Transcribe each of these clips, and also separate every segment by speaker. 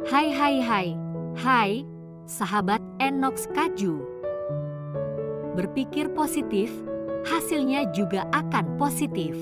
Speaker 1: Hai hai hai, hai sahabat Enox Kaju. Berpikir positif, hasilnya juga akan positif.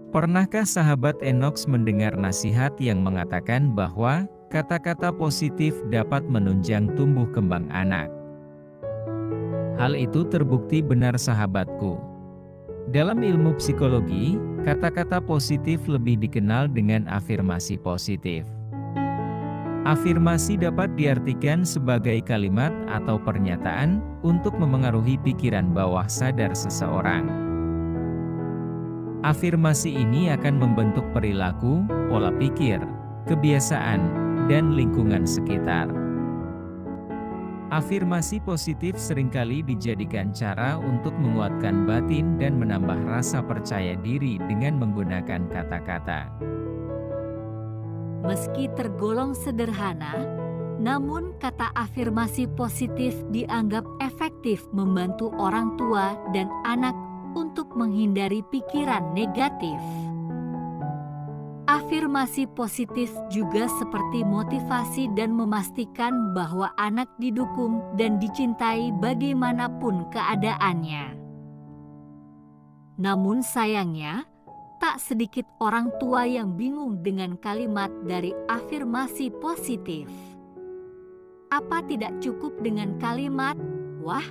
Speaker 2: Pernahkah sahabat Enox mendengar nasihat yang mengatakan bahwa kata-kata positif dapat menunjang tumbuh kembang anak? Hal itu terbukti benar sahabatku. Dalam ilmu psikologi, kata-kata positif lebih dikenal dengan afirmasi positif. Afirmasi dapat diartikan sebagai kalimat atau pernyataan untuk memengaruhi pikiran bawah sadar seseorang. Afirmasi ini akan membentuk perilaku, pola pikir, kebiasaan, dan lingkungan sekitar. Afirmasi positif seringkali dijadikan cara untuk menguatkan batin dan menambah rasa percaya diri dengan menggunakan kata-kata.
Speaker 1: Meski tergolong sederhana, namun kata afirmasi positif dianggap efektif membantu orang tua dan anak untuk menghindari pikiran negatif. Afirmasi positif juga seperti motivasi dan memastikan bahwa anak didukung dan dicintai bagaimanapun keadaannya. Namun sayangnya, tak sedikit orang tua yang bingung dengan kalimat dari afirmasi positif. Apa tidak cukup dengan kalimat, "Wah,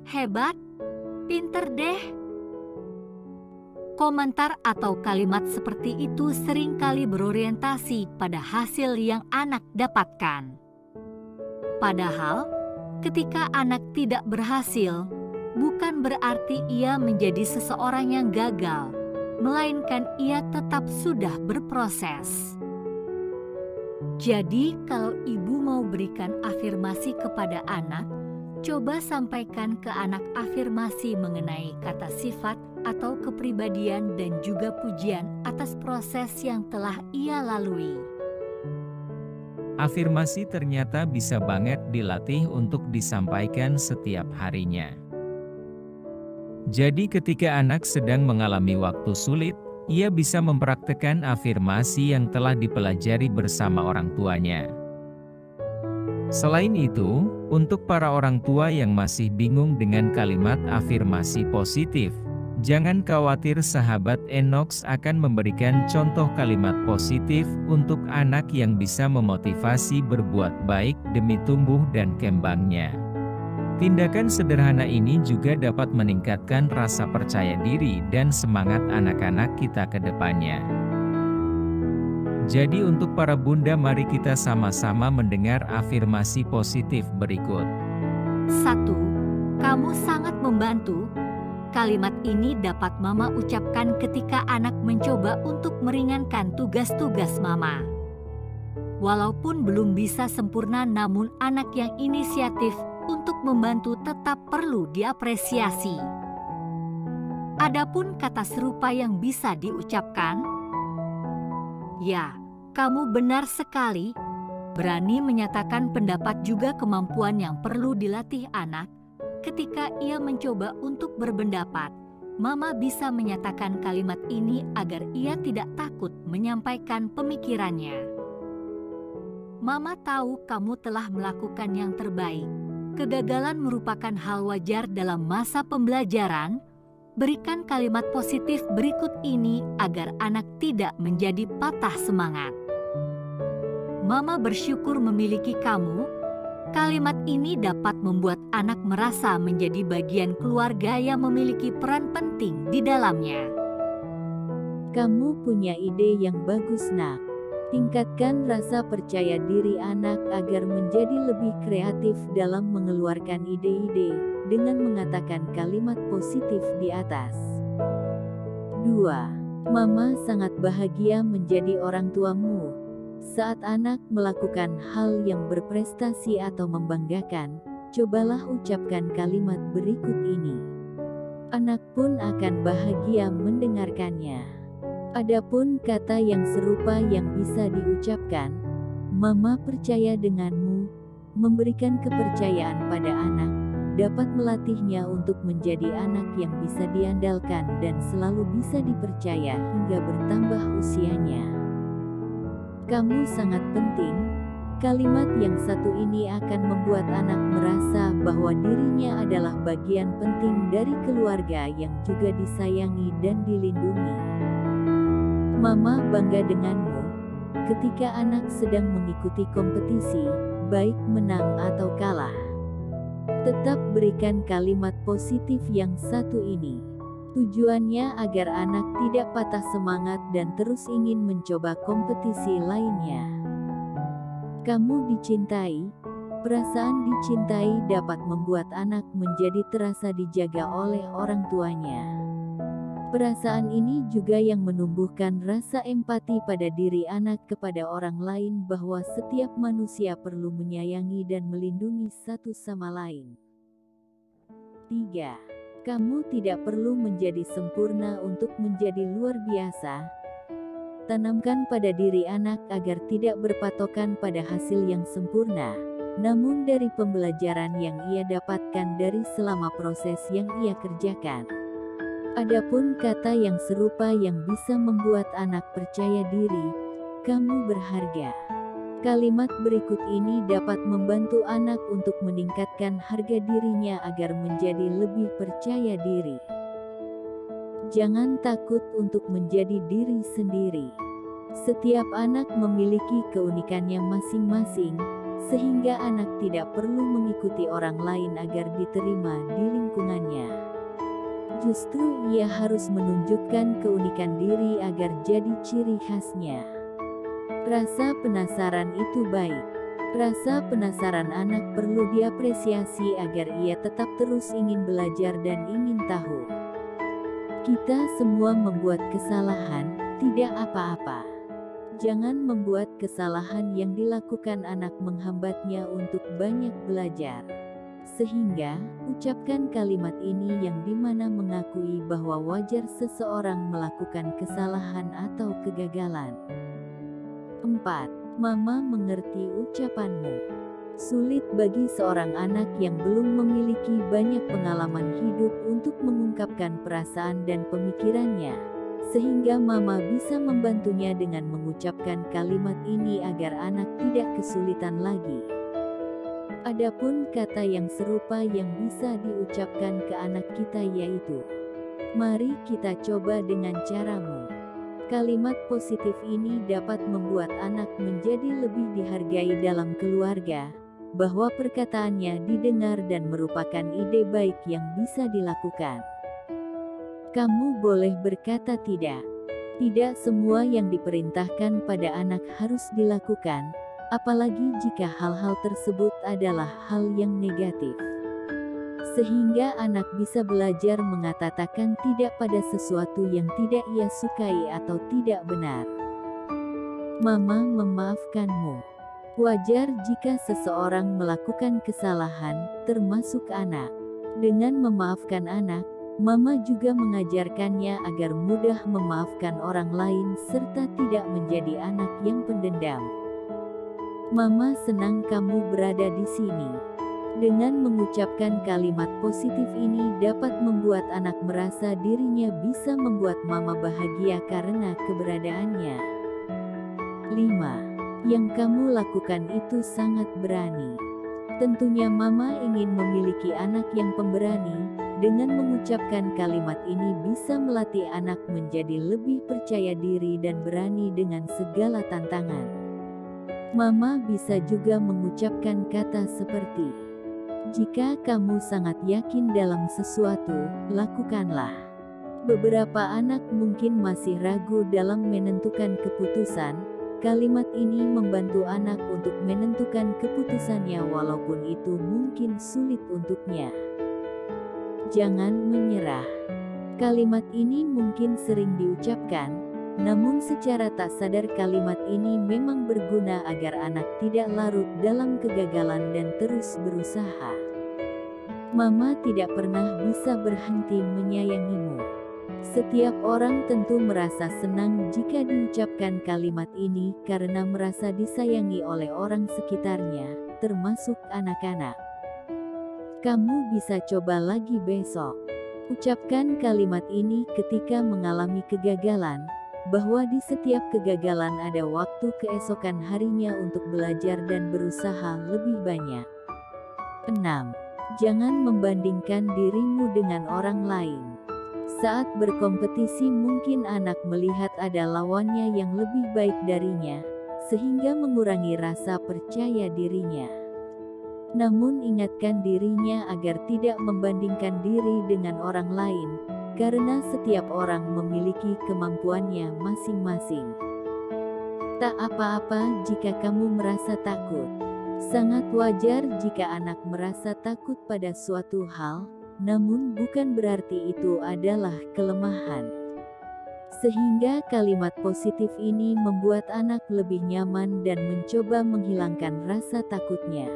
Speaker 1: hebat, pinter deh"? Komentar atau kalimat seperti itu seringkali berorientasi pada hasil yang anak dapatkan. Padahal, ketika anak tidak berhasil, bukan berarti ia menjadi seseorang yang gagal, melainkan ia tetap sudah berproses. Jadi, kalau ibu mau berikan afirmasi kepada anak, coba sampaikan ke anak afirmasi mengenai kata sifat atau kepribadian dan juga pujian atas proses yang telah ia lalui.
Speaker 2: Afirmasi ternyata bisa banget dilatih untuk disampaikan setiap harinya. Jadi ketika anak sedang mengalami waktu sulit, ia bisa mempraktekkan afirmasi yang telah dipelajari bersama orang tuanya. Selain itu, untuk para orang tua yang masih bingung dengan kalimat afirmasi positif, jangan khawatir, sahabat Enox akan memberikan contoh kalimat positif untuk anak yang bisa memotivasi berbuat baik demi tumbuh dan kembangnya. Tindakan sederhana ini juga dapat meningkatkan rasa percaya diri dan semangat anak-anak kita ke depannya. Jadi untuk para bunda, mari kita sama-sama mendengar afirmasi positif berikut.
Speaker 1: 1. Kamu sangat membantu. Kalimat ini dapat mama ucapkan ketika anak mencoba untuk meringankan tugas-tugas mama. Walaupun belum bisa sempurna, namun anak yang inisiatif untuk membantu tetap perlu diapresiasi. Adapun kata serupa yang bisa diucapkan, "Ya, kamu benar sekali." Berani menyatakan pendapat juga kemampuan yang perlu dilatih anak. Ketika ia mencoba untuk berpendapat, mama bisa menyatakan kalimat ini agar ia tidak takut menyampaikan pemikirannya. Mama tahu kamu telah melakukan yang terbaik. Kegagalan merupakan hal wajar dalam masa pembelajaran. Berikan kalimat positif berikut ini agar anak tidak menjadi patah semangat. Mama bersyukur memiliki kamu. Kalimat ini dapat membuat anak merasa menjadi bagian keluarga yang memiliki peran penting di dalamnya.
Speaker 3: Kamu punya ide yang bagus, Nak. Tingkatkan rasa percaya diri anak agar menjadi lebih kreatif dalam mengeluarkan ide-ide dengan mengatakan kalimat positif di atas. 2. Mama sangat bahagia menjadi orang tuamu. Saat anak melakukan hal yang berprestasi atau membanggakan, Cobalah ucapkan kalimat berikut ini. Anak pun akan bahagia mendengarkannya. Adapun kata yang serupa yang bisa diucapkan, Mama percaya denganmu, memberikan kepercayaan pada anak, dapat melatihnya untuk menjadi anak yang bisa diandalkan dan selalu bisa dipercaya hingga bertambah usianya. Kamu sangat penting. Kalimat yang satu ini akan membuat anak merasa bahwa dirinya adalah bagian penting dari keluarga yang juga disayangi dan dilindungi. Mama bangga denganmu. Ketika anak sedang mengikuti kompetisi, baik menang atau kalah, tetap berikan kalimat positif yang satu ini. Tujuannya agar anak tidak patah semangat dan terus ingin mencoba kompetisi lainnya. Kamu dicintai. Perasaan dicintai dapat membuat anak menjadi terasa dijaga oleh orang tuanya. Perasaan ini juga yang menumbuhkan rasa empati pada diri anak kepada orang lain bahwa setiap manusia perlu menyayangi dan melindungi satu sama lain. 3. Kamu tidak perlu menjadi sempurna untuk menjadi luar biasa. Tanamkan pada diri anak agar tidak berpatokan pada hasil yang sempurna, namun dari pembelajaran yang ia dapatkan dari selama proses yang ia kerjakan. Adapun kata yang serupa yang bisa membuat anak percaya diri, kamu berharga. Kalimat berikut ini dapat membantu anak untuk meningkatkan harga dirinya agar menjadi lebih percaya diri. Jangan takut untuk menjadi diri sendiri. Setiap anak memiliki keunikannya masing-masing, sehingga anak tidak perlu mengikuti orang lain agar diterima di lingkungannya. Justru ia harus menunjukkan keunikan diri agar jadi ciri khasnya. Rasa penasaran itu baik. Rasa penasaran anak perlu diapresiasi agar ia tetap terus ingin belajar dan ingin tahu. Kita semua membuat kesalahan, tidak apa-apa. Jangan membuat kesalahan yang dilakukan anak menghambatnya untuk banyak belajar. Sehingga, ucapkan kalimat ini yang dimana mengakui bahwa wajar seseorang melakukan kesalahan atau kegagalan. 4. Mama mengerti ucapanmu. Sulit bagi seorang anak yang belum memiliki banyak pengalaman hidup untuk mengungkapkan perasaan dan pemikirannya, sehingga Mama bisa membantunya dengan mengucapkan kalimat ini agar anak tidak kesulitan lagi. Adapun kata yang serupa yang bisa diucapkan ke anak kita yaitu, mari kita coba dengan caramu. Kalimat positif ini dapat membuat anak menjadi lebih dihargai dalam keluarga, bahwa perkataannya didengar dan merupakan ide baik yang bisa dilakukan. Kamu boleh berkata tidak. Tidak semua yang diperintahkan pada anak harus dilakukan, apalagi jika hal-hal tersebut adalah hal yang negatif. Sehingga anak bisa belajar mengatakan tidak pada sesuatu yang tidak ia sukai atau tidak benar. Mama memaafkanmu. Wajar jika seseorang melakukan kesalahan, termasuk anak. Dengan memaafkan anak, Mama juga mengajarkannya agar mudah memaafkan orang lain serta tidak menjadi anak yang pendendam. Mama senang kamu berada di sini. Dengan mengucapkan kalimat positif ini dapat membuat anak merasa dirinya bisa membuat Mama bahagia karena keberadaannya. 5. Yang kamu lakukan itu sangat berani. Tentunya Mama ingin memiliki anak yang pemberani. Dengan mengucapkan kalimat ini bisa melatih anak menjadi lebih percaya diri dan berani dengan segala tantangan. Mama bisa juga mengucapkan kata seperti, jika kamu sangat yakin dalam sesuatu, lakukanlah. Beberapa anak mungkin masih ragu dalam menentukan keputusan. Kalimat ini membantu anak untuk menentukan keputusannya walaupun itu mungkin sulit untuknya. Jangan menyerah. Kalimat ini mungkin sering diucapkan, namun secara tak sadar kalimat ini memang berguna agar anak tidak larut dalam kegagalan dan terus berusaha. Mama tidak pernah bisa berhenti menyayangimu. Setiap orang tentu merasa senang jika diucapkan kalimat ini karena merasa disayangi oleh orang sekitarnya, termasuk anak-anak. Kamu bisa coba lagi besok. Ucapkan kalimat ini ketika mengalami kegagalan, bahwa di setiap kegagalan ada waktu keesokan harinya untuk belajar dan berusaha lebih banyak. 6. Jangan membandingkan dirimu dengan orang lain. Saat berkompetisi mungkin anak melihat ada lawannya yang lebih baik darinya, sehingga mengurangi rasa percaya dirinya. Namun ingatkan dirinya agar tidak membandingkan diri dengan orang lain, karena setiap orang memiliki kemampuannya masing-masing. Tak apa-apa jika kamu merasa takut. Sangat wajar jika anak merasa takut pada suatu hal, namun bukan berarti itu adalah kelemahan. Sehingga kalimat positif ini membuat anak lebih nyaman dan mencoba menghilangkan rasa takutnya.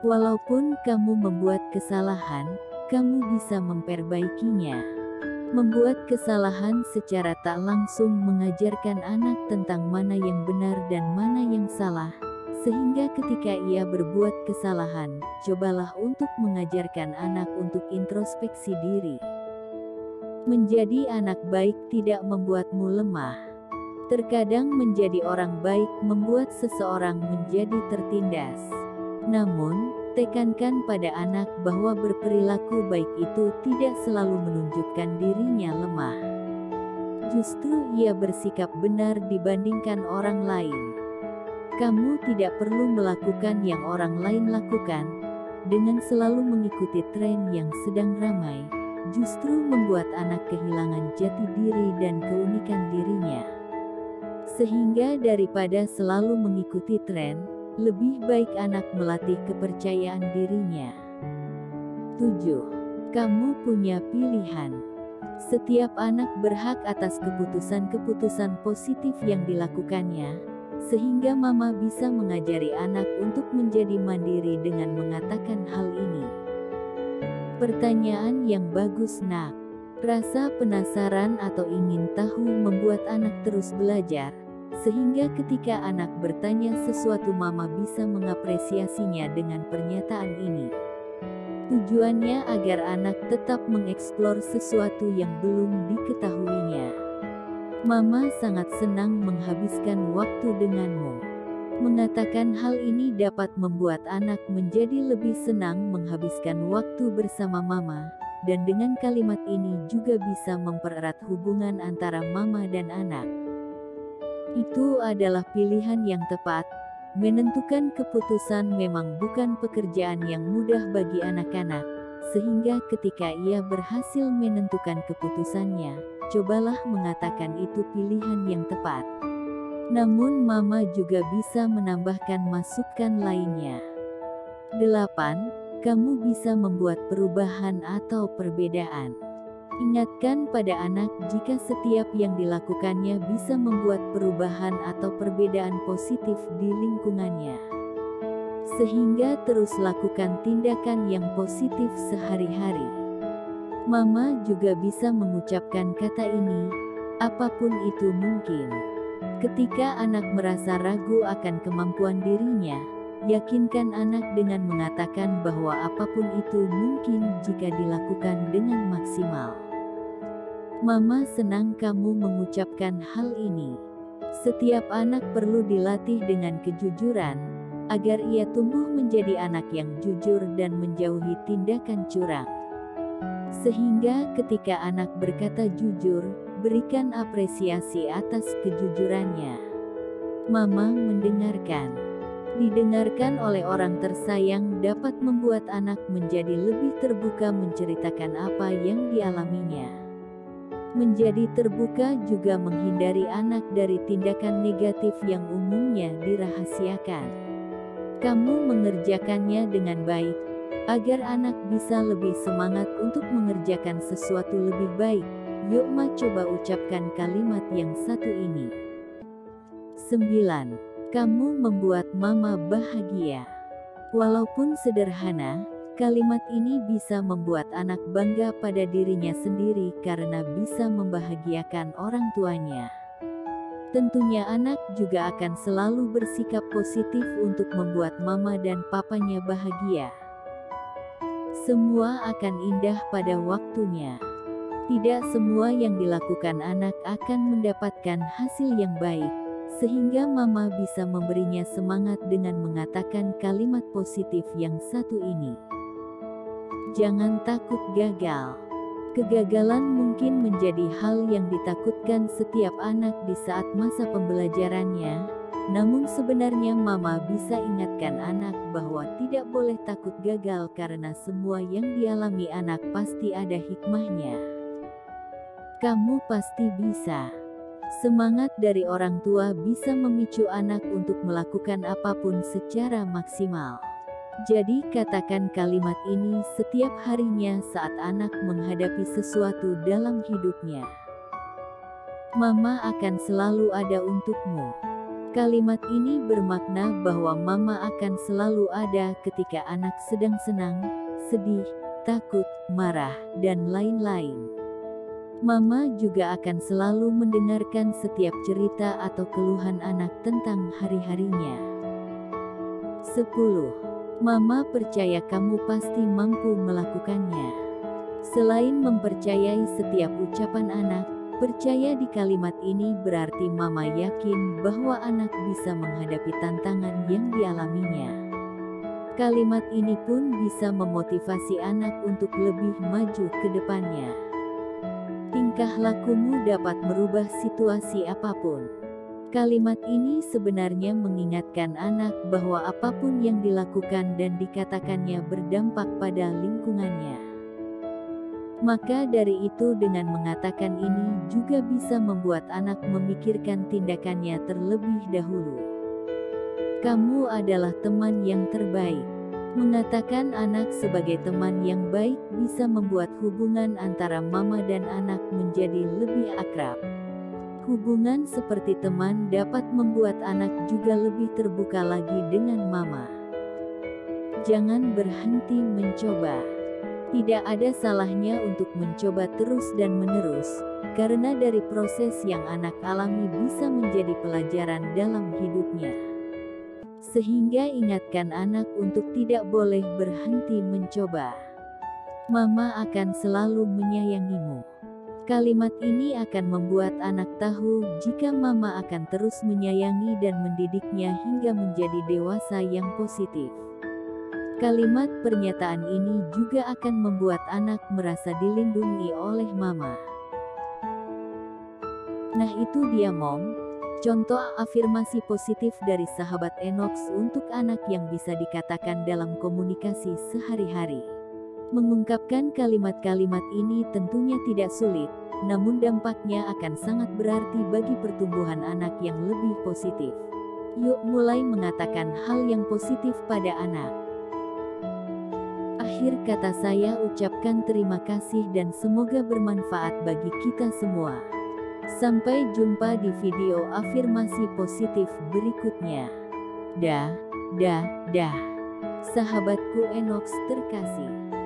Speaker 3: Walaupun kamu membuat kesalahan, kamu bisa memperbaikinya. Membuat kesalahan secara tak langsung mengajarkan anak tentang mana yang benar dan mana yang salah, sehingga ketika ia berbuat kesalahan, cobalah untuk mengajarkan anak untuk introspeksi diri. Menjadi anak baik tidak membuatmu lemah. Terkadang menjadi orang baik membuat seseorang menjadi tertindas. Namun, tekankan pada anak bahwa berperilaku baik itu tidak selalu menunjukkan dirinya lemah. Justru ia bersikap benar dibandingkan orang lain. Kamu tidak perlu melakukan yang orang lain lakukan. Dengan selalu mengikuti tren yang sedang ramai, justru membuat anak kehilangan jati diri dan keunikan dirinya. Sehingga daripada selalu mengikuti tren, lebih baik anak melatih kepercayaan dirinya. 7. Kamu punya pilihan. Setiap anak berhak atas keputusan-keputusan positif yang dilakukannya, sehingga mama bisa mengajari anak untuk menjadi mandiri dengan mengatakan hal ini. Pertanyaan yang bagus, nak. Rasa penasaran atau ingin tahu membuat anak terus belajar, sehingga ketika anak bertanya sesuatu mama bisa mengapresiasinya dengan pernyataan ini. Tujuannya agar anak tetap mengeksplor sesuatu yang belum diketahuinya. Mama sangat senang menghabiskan waktu denganmu. Mengatakan hal ini dapat membuat anak menjadi lebih senang menghabiskan waktu bersama mama, dan dengan kalimat ini juga bisa mempererat hubungan antara mama dan anak. Itu adalah pilihan yang tepat. Menentukan keputusan memang bukan pekerjaan yang mudah bagi anak-anak, sehingga ketika ia berhasil menentukan keputusannya, cobalah mengatakan itu pilihan yang tepat. Namun mama juga bisa menambahkan masukan lainnya. 8. Kamu bisa membuat perubahan atau perbedaan. Ingatkan pada anak jika setiap yang dilakukannya bisa membuat perubahan atau perbedaan positif di lingkungannya. Sehingga terus lakukan tindakan yang positif sehari-hari. Mama juga bisa mengucapkan kata ini, apapun itu mungkin. Ketika anak merasa ragu akan kemampuan dirinya, yakinkan anak dengan mengatakan bahwa apapun itu mungkin jika dilakukan dengan maksimal. Mama senang kamu mengucapkan hal ini. Setiap anak perlu dilatih dengan kejujuran, agar ia tumbuh menjadi anak yang jujur dan menjauhi tindakan curang. Sehingga ketika anak berkata jujur, berikan apresiasi atas kejujurannya. Mama mendengarkan. Didengarkan oleh orang tersayang dapat membuat anak menjadi lebih terbuka menceritakan apa yang dialaminya. Menjadi terbuka juga menghindari anak dari tindakan negatif yang umumnya dirahasiakan. Kamu mengerjakannya dengan baik, agar anak bisa lebih semangat untuk mengerjakan sesuatu lebih baik. Yuk coba ucapkan kalimat yang satu ini. 9. Kamu membuat mama bahagia. Walaupun sederhana, Kalimat ini bisa membuat anak bangga pada dirinya sendiri karena bisa membahagiakan orang tuanya. Tentunya anak juga akan selalu bersikap positif untuk membuat mama dan papanya bahagia. Semua akan indah pada waktunya. Tidak semua yang dilakukan anak akan mendapatkan hasil yang baik, sehingga mama bisa memberinya semangat dengan mengatakan kalimat positif yang satu ini. Jangan takut gagal. Kegagalan mungkin menjadi hal yang ditakutkan setiap anak di saat masa pembelajarannya, namun sebenarnya mama bisa ingatkan anak bahwa tidak boleh takut gagal karena semua yang dialami anak pasti ada hikmahnya. Kamu pasti bisa. Semangat dari orang tua bisa memicu anak untuk melakukan apapun secara maksimal. Jadi katakan kalimat ini setiap harinya saat anak menghadapi sesuatu dalam hidupnya. Mama akan selalu ada untukmu. Kalimat ini bermakna bahwa mama akan selalu ada ketika anak sedang senang, sedih, takut, marah, dan lain-lain. Mama juga akan selalu mendengarkan setiap cerita atau keluhan anak tentang hari-harinya. 10. Mama percaya kamu pasti mampu melakukannya. Selain mempercayai setiap ucapan anak, percaya di kalimat ini berarti mama yakin bahwa anak bisa menghadapi tantangan yang dialaminya. Kalimat ini pun bisa memotivasi anak untuk lebih maju ke depannya. Tingkah lakumu dapat merubah situasi apapun. Kalimat ini sebenarnya mengingatkan anak bahwa apapun yang dilakukan dan dikatakannya berdampak pada lingkungannya. Maka dari itu dengan mengatakan ini juga bisa membuat anak memikirkan tindakannya terlebih dahulu. Kamu adalah teman yang terbaik. Mengatakan anak sebagai teman yang baik bisa membuat hubungan antara mama dan anak menjadi lebih akrab. Hubungan seperti teman dapat membuat anak juga lebih terbuka lagi dengan mama. Jangan berhenti mencoba. Tidak ada salahnya untuk mencoba terus dan menerus, karena dari proses yang anak alami bisa menjadi pelajaran dalam hidupnya. Sehingga ingatkan anak untuk tidak boleh berhenti mencoba. Mama akan selalu menyayangimu. Kalimat ini akan membuat anak tahu jika mama akan terus menyayangi dan mendidiknya hingga menjadi dewasa yang positif. Kalimat pernyataan ini juga akan membuat anak merasa dilindungi oleh mama. Nah itu dia Mom, contoh afirmasi positif dari sahabat Enox untuk anak yang bisa dikatakan dalam komunikasi sehari-hari. Mengungkapkan kalimat-kalimat ini tentunya tidak sulit, namun dampaknya akan sangat berarti bagi pertumbuhan anak yang lebih positif. Yuk mulai mengatakan hal yang positif pada anak. Akhir kata saya ucapkan terima kasih dan semoga bermanfaat bagi kita semua. Sampai jumpa di video afirmasi positif berikutnya. Dah. Sahabatku Enox terkasih.